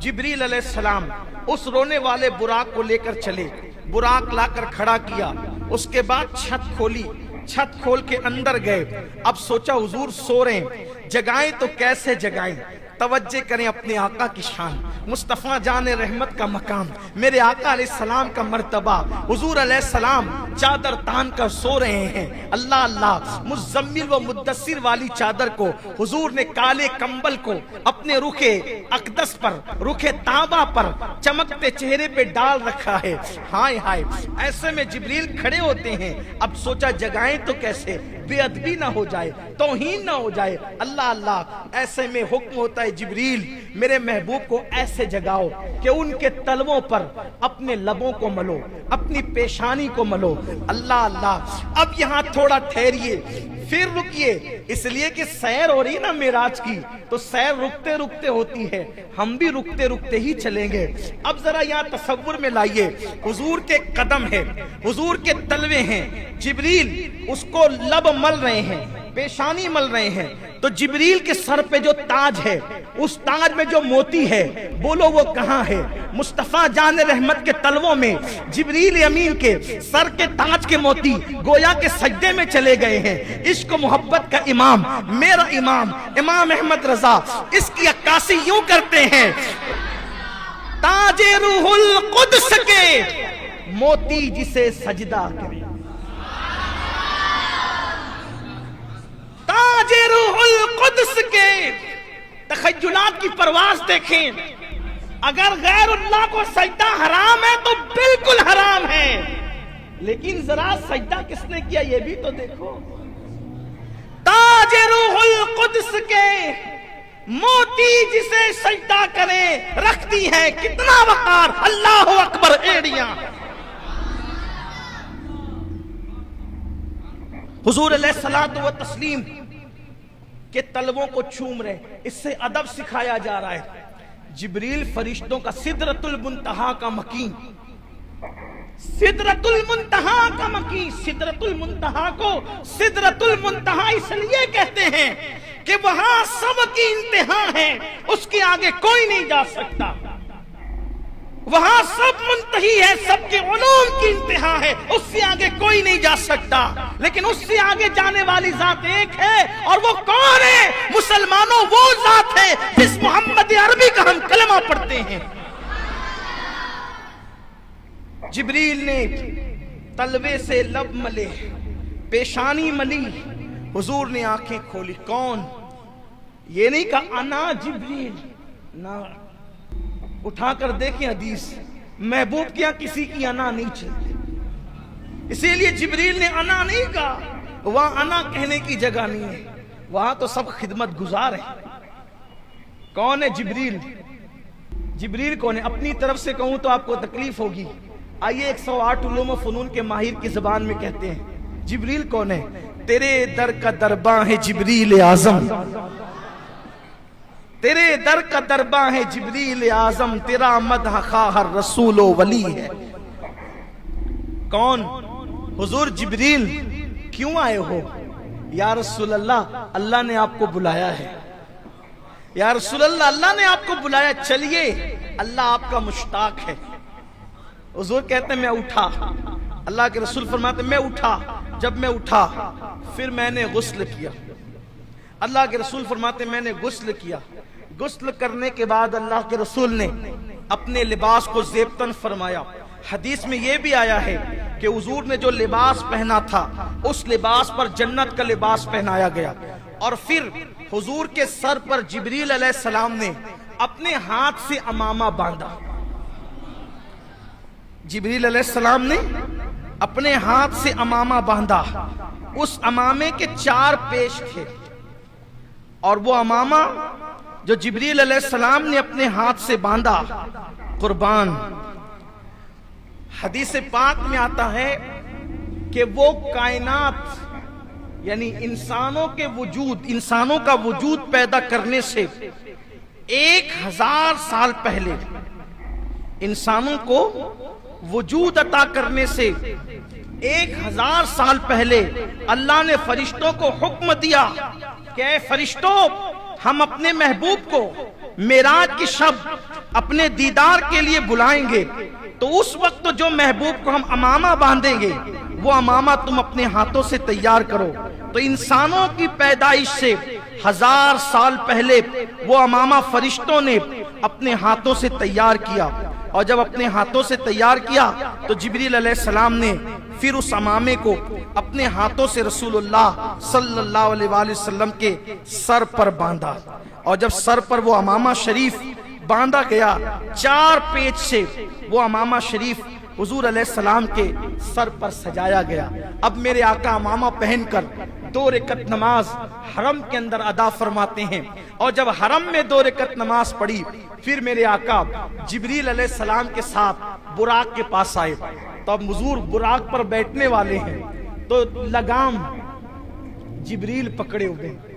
जिब्रील अलैहिस्सलाम उस रोने वाले बुराक को लेकर चले, बुराक लाकर खड़ा किया, उसके बाद छत खोली, छत खोल के अंदर गए। अब सोचा हुजूर सो रहे हैं, जगाएं तो कैसे जगाएं। तवज्जो करें अपने आका की शान, मुस्तफ़ा जान रहमत का मकाम, मेरे आका अलैहिस्सलाम का मर्तबा। हुजूर अलैहिस्सलाम चादर तान कर सो रहे हैं। अल्लाह अल्लाह, मुज़म्मिल व मुद्दस्सिर वाली चादर को हुजूर ने काले कंबल को अपने रुखे अक़दस पर, रुखे ताबा पर चमकते चेहरे पे डाल रखा है। हाय हाय, ऐसे में जिब्रील खड़े होते हैं। अब सोचा जगाएं तो कैसे, बेअदबी ना हो जाए, तौहीन ना हो जाए। अल्लाह अल्लाह, ऐसे में हुक्म होता है जिब्रील मेरे महबूब को ऐसे जगाओ कि उनके तलवों पर अपने लबों को मलो, अपनी पेशानी को मलो। अल्लाह अल्लाह, अब यहाँ थोड़ा ठहरिए, फिर रुकिए, इसलिए कि सैर हो रही ना मेराज की, तो सैर रुकते रुकते होती है, हम भी रुकते रुकते ही चलेंगे। अब जरा यहाँ तसव्वुर में लाइए, हुजूर के कदम है, हुजूर के तलवे हैं, जिब्रील उसको लब मल रहे हैं, पेशानी मल रहे हैं। तो जिब्रील के सर पे जो ताज है, उस ताज में जो मोती है, बोलो वो कहाँ है? मुस्तफ़ा जान रहमत के तलवों में जिब्रील अमीन के सर के ताज के मोती गोया के सजदे में चले गए हैं। इश्क मोहब्बत का इमाम, मेरा इमाम इमाम अहमद रजा, इसकी अक्कासी यूं करते हैं, ताजे रूहुल कुद्स के मोती जिसे सजदा करे, ताजे रूहुल कुद्स के। तखय्युलात की परवाज़ देखें, अगर गैरुल्लाह को सजदा हराम है तो बिल्कुल हराम है, लेकिन जरा सजदा किसने किया ये भी तो देखो। ताजे रूहुल कुद्स के मोती जिसे सजदा करे, रखती है कितना वक़ार, अल्लाहु अकबर एड़ियां। हुजूर अलैहिस्सलातु व तस्लीम के तलवों को चूम रहे, इससे अदब सिखाया जा रहा है। जिब्रील फरिश्तों का सिदरतुल मुंतहा का मकीन, सिदरतुल मुंतहा का मकीन, सिदरतुल मुंतहा को सिदरतुल मुंतहा इसलिए कहते हैं कि वहां सबकी इंतहा है, उसके आगे कोई नहीं जा सकता। वहां सब मुंतही है, सबके उलूम की इंतहा है, उससे आगे कोई नहीं जा सकता। लेकिन उससे आगे जाने वाली जात एक है, और वो कौन है? मुसलमानों, वो जात है जिस मोहम्मद अरबी का हम कलमा पढ़ते हैं। जिब्रील ने तलवे से लब मले, पेशानी मली, हुजूर ने आंखें खोली। कौन? ये नहीं कहा अना जिब्रील, ना, उठाकर देखें हदीस, महबूब के यहाँ किसी की अना नहीं चलती, इसीलिए जिब्रील ने अना नहीं कहा। वहां अना कहने की जगह नहीं है, वहां तो सब खिदमत गुजार है। कौन है जिब्रील? जिब्रील कौन है? अपनी तरफ से कहूं तो आपको तकलीफ होगी। आइए 108 उलूम व फनून के माहिर की जबान में कहते हैं जिब्रील कौन है। तेरे दर का दरबा है जिब्रील आजम, तेरे दर का दरबा है जिब्रील आजम, तेरा मदह खाहर रसूलो वली है। कौन? हुजूर जिब्रील। क्यों आए हो? या रसूल अल्लाह, अल्लाह ने आपको बुलाया है। या रसूल अल्लाह, अल्लाह ने आपको बुलाया, चलिए, अल्लाह आपका मुश्ताक है। हुजूर कहते मैं उठा, अल्लाह के रसूल फरमाते मैं उठा। जब मैं उठा फिर मैंने गुस्ल किया। अल्लाह के रसूल फरमाते मैंने गुस्ल किया। गुस्ल करने के बाद अल्लाह के रसूल ने अपने लिबास को ज़ेबतन फरमाया। हदीस में यह भी आया है कि हुजूर ने जो लिबास पहना था उस लिबास पर जन्नत का लिबास पहनाया गया। और फिर हुजूर के सर पर जिब्रील अलैहिस्सलाम ने अपने हाथ से अमामा बांधा। जिब्रील अलैहिस्सलाम ने अपने हाथ से अमामा बांधा। उस अमामे के 4 पेश थे, और वो अमामा जो जिब्रील अलैहिस्सलाम ने अपने हाथ से बांधा, कुर्बान, हदीस पाक में आता है कि वो कायनात यानी इंसानों के वजूद, इंसानों का वजूद पैदा करने से 1000 साल पहले, इंसानों को वजूद अता करने से 1000 साल पहले अल्लाह ने फरिश्तों को हुक्म दिया कि फरिश्तों, हम अपने महबूब को मेराज की शब अपने दीदार के लिए बुलाएंगे, तो उस वक्त जो महबूब को हम अमामा बांधेंगे, वो अमामा तुम अपने हाथों से तैयार करो। तो इंसानों की पैदाइश से 1000 साल पहले वो अमामा फरिश्तों ने अपने हाथों से तैयार किया, और जब अपने हाथों से तैयार किया तो जिब्रील अलैहिस्सलाम ने फिर उस अमामे को अपने हाथों से रसूलुल्लाह सल्लल्लाहु अलैहि वसल्लम के सर पर बांधा। और जब सर पर वो अमामा शरीफ बांधा गया, 4 पेच से वो अमामा शरीफ हुजूर अलैहिस्सलाम के सर पर सजाया गया। अब मेरे आका अमामा पहनकर 2 रकअत नमाज हरम के अंदर अदा फरमाते हैं, और जब हरम में 2 रकअत नमाज पढ़ी, फिर मेरे आका जिब्रील अलैहिस्सलाम के साथ बुराक के पास आए। तो अब हुजूर बुराक पर बैठने वाले हैं, तो लगाम जिब्रील पकड़े हुए हैं।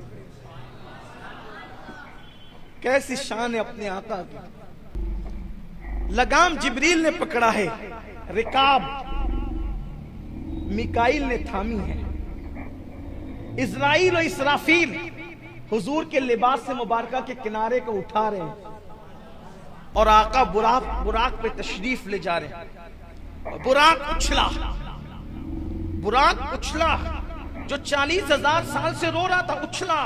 कैसी शान है अपने आका की। लगाम जिब्रील ने पकड़ा है, रिकाब मिकाइल ने थामी है, इज़राइल और इसराफील हुजूर के लिबास से मुबारका के किनारे को उठा रहे हैं, और आका बुराक पे तशरीफ ले जा रहे हैं। बुराक उछला, जो 40,000 साल से रो रहा था उछला।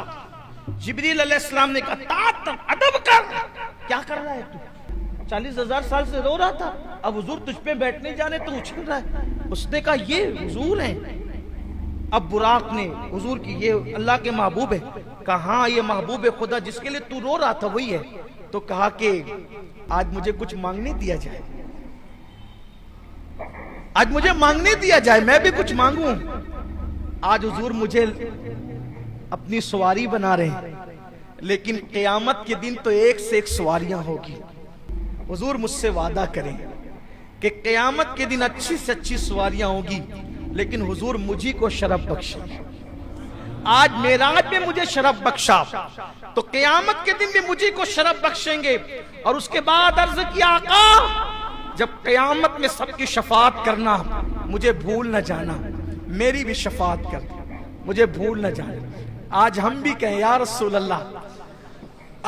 जिब्रील अलैहिस्सलाम ने कहा अदब कर, क्या कर रहा है तू? 40,000 साल से रो रहा था, अब हुजूर तुझ पे बैठने जाने तो उछल रहा है। उसने कहा ये हुजूर हैं। अब बुराक ने हुजूर की ये अल्लाह के महबूब है, कहा हाँ ये महबूब है खुदा जिसके लिए तू रो रहा था वही है। तो कहा कि आज मुझे कुछ मांगने दिया जाए, आज मुझे मांगने दिया जाए, मैं भी कुछ मांगूं। आज हुजूर मुझे अपनी सवारी बना रहे हैं, लेकिन क़यामत के दिन तो एक से एक सवारियां होगी। हुजूर मुझसे वादा करें कि क़यामत के दिन अच्छी से अच्छी सवारियां होगी, लेकिन हुजूर मुझी को शरफ बख्शे। आज मेराज में मुझे शरफ बख्शा, तो क़यामत के दिन भी मुझी को शरफ बख्शेंगे। और उसके बाद अर्ज किया आका, जब क़यामत में सबकी शफाअत करना, मुझे भूल न जाना, मेरी भी शफाअत कर, मुझे भूल न जाना। आज हम भी कहें या रसूल अल्लाह,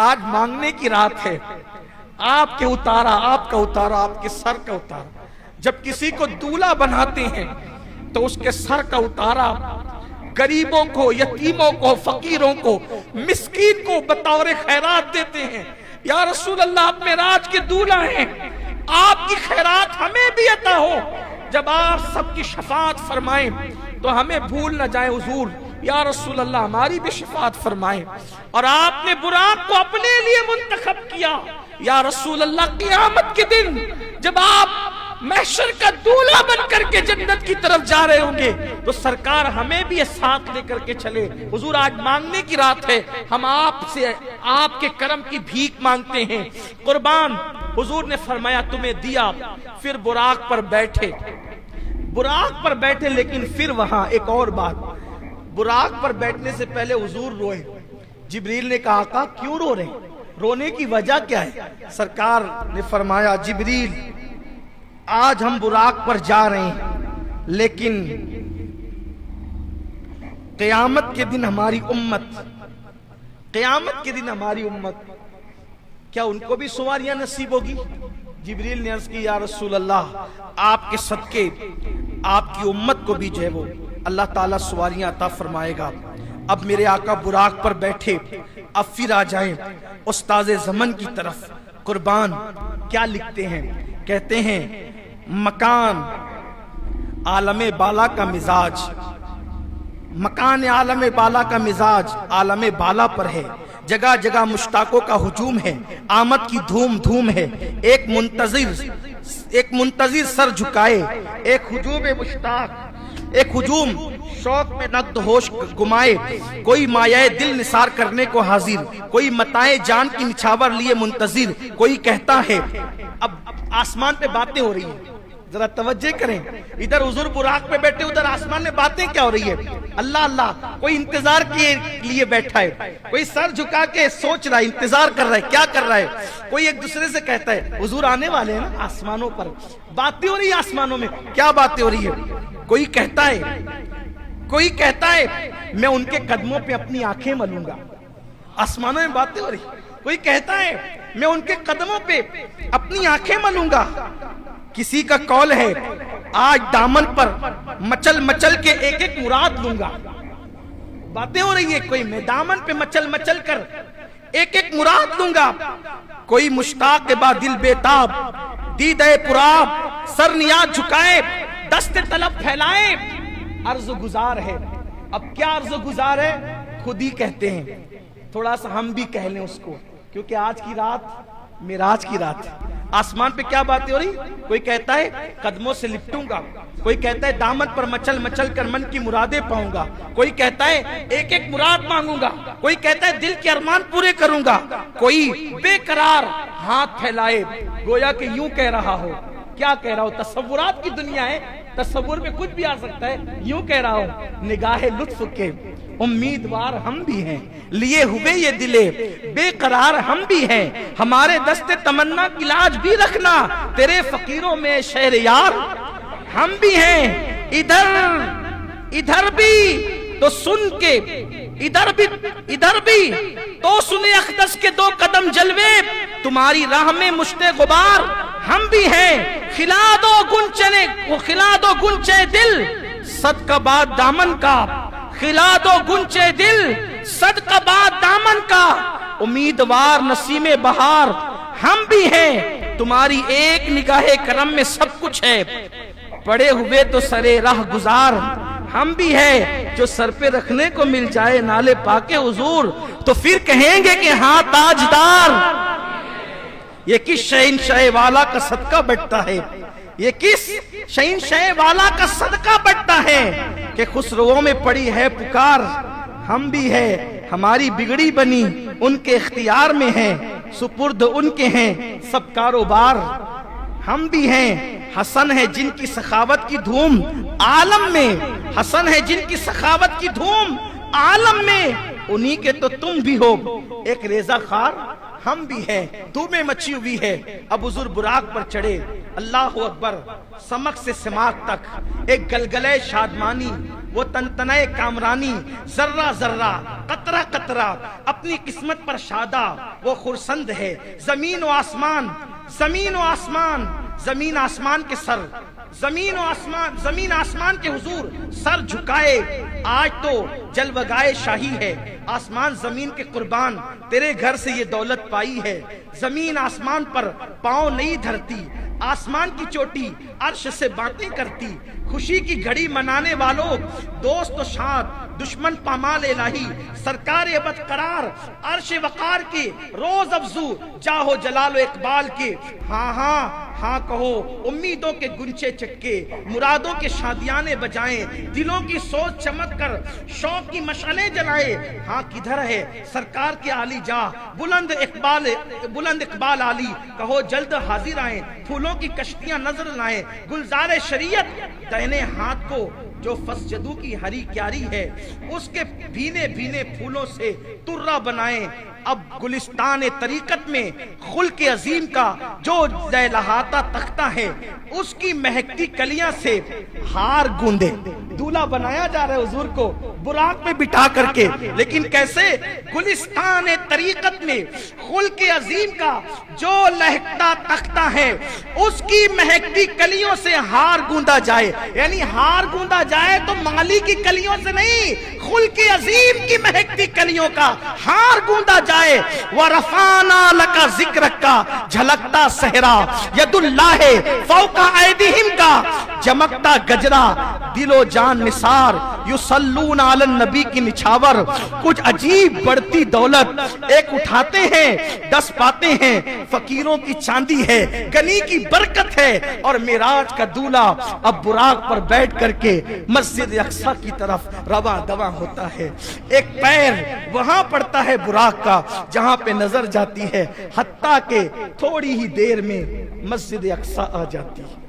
आज मांगने की रात है, आपके उतारा, आपका उतारा, आपके सर का उतारा। जब किसी को दूल्हा बनाते हैं तो उसके सर का उतारा गरीबों को, यतीमों को, फकीरों को, मिस्कीन को बतौर खैरात देते हैं। या रसूल अल्लाह, आप मेराज के दूल्हा हैं, आपकी खैरात हमें भी अता हो। जब आप सबकी शफाअत फरमाएं तो हमें भूल न जाए हुजूर, या रसूल अल्लाह हमारी भी शफाअत फरमाएं। और आपने बुराक को अपने लिए मुंतखब किया। या रसूल अल्लाह, क़यामत के दिन जब आप महशर का दूल्हा बनकर के जन्नत की तरफ जा रहे होंगे, तो सरकार हमें भी साथ लेकर के चले। हुजूर आज मांगने की रात है, हम आपसे आपके करम की भीख मांगते हैं। कुर्बान हुजूर ने फरमाया तुम्हें दिया। फिर बुराक पर बैठे, लेकिन फिर वहां एक और बात, बुराक पर बैठने से पहले हुजूर रोए। जिब्रील ने कहा आका क्यों रो रहे, रोने की वजह क्या है? सरकार ने फरमाया जिब्रील, आज हम बुराक पर जा रहे हैं, लेकिन क़यामत के दिन हमारी उम्मत, क्या उनको भी सवारियां नसीब होगी? जिब्रील ने अर्ज की या रसूल अल्लाह, आपके सदके आपकी उम्मत को भी जो है वो अल्लाह ताला सवारियां अता फरमाएगा। अब मेरे आका बुराक पर बैठे, अब फिर आ जाएं उस्ताज़े ज़मन की तरफ। कुर्बान क्या लिखते हैं, कहते हैं मकान आलमे बाला का मिजाज, मकान आलमे बाला का मिजाज आलमे बाला पर है। जगह जगह मुश्ताकों का हुजूम है, आमद की धूम धूम है। एक मुंतजिर सर झुकाए, एक हुजूम मुश्ताक, एक हुजूम शौक में नक्द होश गुमाए। कोई मायाए दिल निसार करने को हाजिर, कोई मताए जान की निछावर लिए मुंतजिर। कोई कहता है, अब आसमान पे बातें हो रही है, जरा तवज्जो करें। इधर हुजूर बुराक पे बैठे, उधर आसमान में बातें क्या हो रही है? अल्लाह अल्लाह, कोई इंतजार के लिए बैठा है, कोई सर झुका के सोच रहा है, इंतजार कर रहा है, क्या कर रहा है? कोई एक दूसरे से कहता है हुजूर आने वाले हैं ना, आसमानों पर बातें हो रही है। आसमानों में क्या बातें हो रही है? कोई कहता है मैं उनके कदमों पे अपनी आंखें मलूंगा, आसमानों में बातें हो रही। कोई कहता है मैं उनके कदमों पे अपनी आंखें मलूंगा, किसी का कौल है आज दामन पर मचल मचल के एक एक मुराद लूंगा। बातें हो रही है, कोई मैं दामन पे मचल मचल कर एक एक मुराद लूंगा, कोई मुश्ताक के बाद दिल बेताब दीदे पुराब सर नियाज झुकाए दस्ते तलब फैलाए अर्ज गुजार है। अब क्या अर्ज गुजार है, खुद ही कहते हैं, थोड़ा सा हम भी कह लें उसको, क्योंकि आज की रात मिराज की रात है। आसमान पे क्या बातें हो रही, कोई कहता है कदमों से लिपटूंगा, कोई कहता है दामन पर मचल मचल कर मन की मुरादें पाऊंगा, कोई कहता है एक एक मुराद मांगूंगा, कोई कहता है दिल के अरमान पूरे करूंगा, कोई बेकरार हाथ फैलाए गोया कि यूं कह रहा हो। क्या कह रहा हो, तसव्वुरात की दुनिया है, तसव्वुर में कुछ भी आ सकता है। यूं कह रहा हूं निगाहे लुत्फ के उम्मीदवार हम भी हैं, लिए हुए ये दिले बेकरार हम भी हैं, हमारे दस्ते तमन्ना की लाज भी रखना, तेरे फकीरों में शहर यार हम भी हैं। इधर भी तो सुन के इधर भी तो सुने अखदस के दो कदम जलवे, तुम्हारी राह में मुश्ते गुबार हम भी हैं। खिला दो गुंचे दिल सदका बाद दामन का, खिला दो गुंचे दिल सदका बाद दामन का, उम्मीदवार नसीमे बहार हम भी हैं, तुम्हारी एक निगाहे करम में सब कुछ है, पड़े हुए तो सरे राह गुजार हम भी है, जो सर पे रखने को मिल जाए नाले पाके हुजूर तो फिर कहेंगे कि हाँ ताजदार। ये किस शहंशाह वाला का सदका बढ़ता है, ये किस शहंशाह वाला का सदका बढ़ता है कि खुसरों में पड़ी है पुकार हम भी है, हमारी बिगड़ी बनी उनके इख्तियार में है, सुपुर्द उनके हैं सब कारोबार हम भी हैं। हसन है जिनकी सखावत की धूम आलम में, हसन है जिनकी सखावत की धूम आलम में, उन्हीं के तो तुम भी हो एक रेजा खार हम भी हैं। धूमें मची हुई है, अब हुजूर बुराक पर चढ़े, अल्लाह अकबर, समक से सिमाक तक एक गलगले शादमानी, वो तनतनाए कामरानी, जर्रा जर्रा कतरा कतरा अपनी किस्मत पर शादा वो खुरसंद है। जमीन व आसमान, जमीन व आसमान, जमीन आसमान के सर, जमीन आसमान के हुजूर सर झुकाए, आज तो जलवगाए शाही है, आसमान जमीन के कुर्बान तेरे घर से ये दौलत पाई है। जमीन आसमान पर पांव नहीं धरती, आसमान की चोटी अर्श से बातें करती, खुशी की घड़ी मनाने वालों दोस्त शाद दुश्मन पामाल इलाही, सरकार अबद करार अर्श वकार के रोज अफजू जाहो जलालो इकबाल के। हाँ हाँ हाँ कहो उम्मीदों के गुंचे चटके, मुरादों के शादियाने बजाएं, दिलों की सोच चमक कर शौक की मशाले जलाए। हाँ किधर है सरकार के आली जा बुलंद इकबाल आली, कहो जल्द हाजिर आए, फूलों की कश्तियां नजर लाएं, गुलजारे शरीयत दाहिने हाथ को जो फसजदू की हरी क्यारी है, उसके भीने भीने फूलों से तुर्रा बनाएं। अब गुलिस्तान तरीकत में खुल्क अजीम का जो लहलहाता तख्ता है, उसकी महकती कलियां से हार गूंदे। दूल्हा बनाया जा रहा है हुजूर को बुराक में बिठा करके, लेकिन कैसे? गुलिस्तान तरीकत में खुल्क अजीम का जो लहकता तख्ता है, उसकी महकती कलियों से हार गूंदा जाए। यानी हार गूंदा जाए तो माली की कलियों से नहीं, खुल्क अजीम की महकती कलियों का हार गूंदा जाए। वरफाना लका जिक्र का झलकता सहरा, यदुल्लाह फौका ऐदिहिम का चमकता गजरा, दिलो जान निसार, युसल्लून अलन नबी की निछावर। कुछ अजीब बढ़ती दौलत एक उठाते हैं 10 पाते हैं, फकीरों की चांदी है, गनी की बरकत है, और मिराज का दूल्हा अब बुराक पर बैठ करके मस्जिद अक्सा की तरफ रवा दवा होता है। एक पैर वहां पड़ता है बुराक का जहां पे नजर जाती है, हत्ता के थोड़ी ही देर में मस्जिद अक्सा आ जाती है।